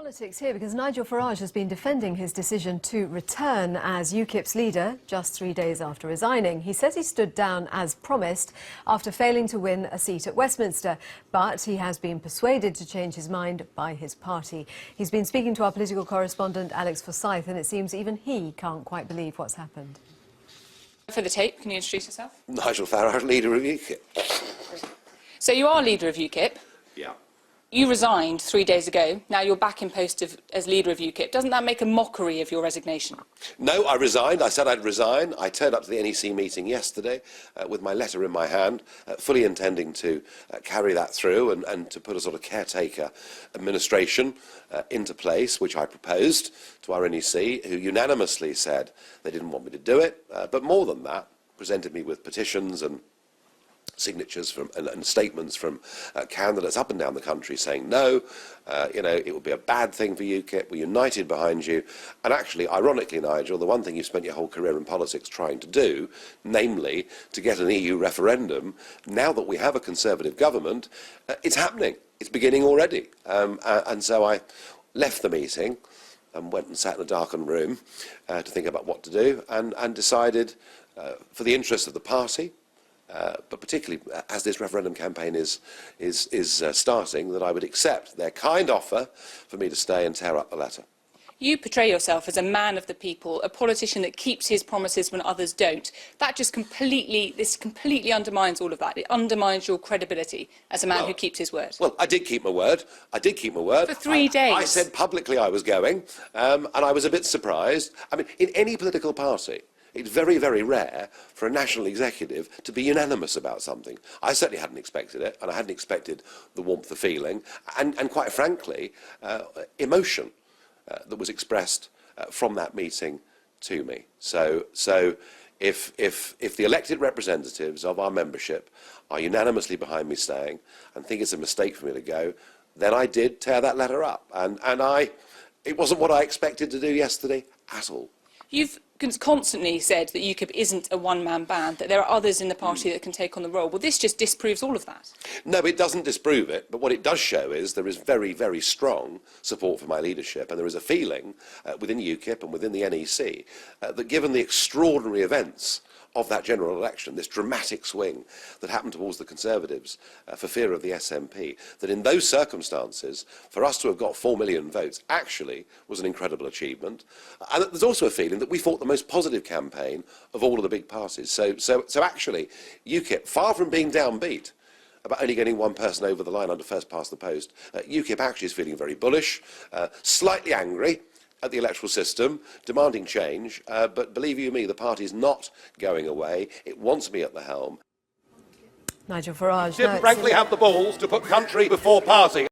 Politics here, because Nigel Farage has been defending his decision to return as UKIP's leader just 3 days after resigning. He says he stood down as promised after failing to win a seat at Westminster, but he has been persuaded to change his mind by his party. He's been speaking to our political correspondent Alex Forsyth, and it seems even he can't quite believe what's happened. For the tape, can you introduce yourself? Nigel Farage, leader of UKIP. So you are leader of UKIP. Yeah. You resigned 3 days ago. Now you're back in post as leader of UKIP. Doesn't that make a mockery of your resignation? No, I resigned. I said I'd resign. I turned up to the NEC meeting yesterday with my letter in my hand, fully intending to carry that through and to put a sort of caretaker administration into place, which I proposed to our NEC, who unanimously said they didn't want me to do it. But more than that, presented me with petitions and signatures from and statements from candidates up and down the country saying no, it would be a bad thing for UKIP, we're united behind you. And actually, ironically, Nigel, the one thing you've spent your whole career in politics trying to do, namely to get an EU referendum, now that we have a Conservative government, it's happening. It's beginning already. And so I left the meeting and went and sat in a darkened room to think about what to do, and decided, for the interest of the party, but particularly as this referendum campaign is starting, that I would accept their kind offer for me to stay and tear up the letter. You portray yourself as a man of the people, a politician that keeps his promises when others don't. That just completely undermines all of that. It undermines your credibility as a man who keeps his word. Well, I did keep my word. For 3 days. I said publicly I was going, and I was a bit surprised. I mean, in any political party, it's very, very rare for a national executive to be unanimous about something. I certainly hadn't expected it, and I hadn't expected the warmth of feeling, and quite frankly, emotion that was expressed from that meeting to me. So if the elected representatives of our membership are unanimously behind me staying and think it's a mistake for me to go, then I did tear that letter up, and it wasn't what I expected to do yesterday at all. You've constantly said that UKIP isn't a one-man band, that there are others in the party that can take on the role. Well, this just disproves all of that. No, it doesn't disprove it, but what it does show is there is very, very strong support for my leadership, and there is a feeling within UKIP and within the NEC that given the extraordinary events of that general election, this dramatic swing that happened towards the Conservatives for fear of the SNP, that in those circumstances, for us to have got 4 million votes actually was an incredible achievement. And there's also a feeling that we fought the most positive campaign of all of the big parties. So actually, UKIP, far from being downbeat about only getting one person over the line under first past the post, UKIP actually is feeling very bullish, slightly angry at the electoral system, demanding change, but believe you me, the party is not going away. It wants me at the helm. Nigel Farage Didn't frankly have the balls to put country before party.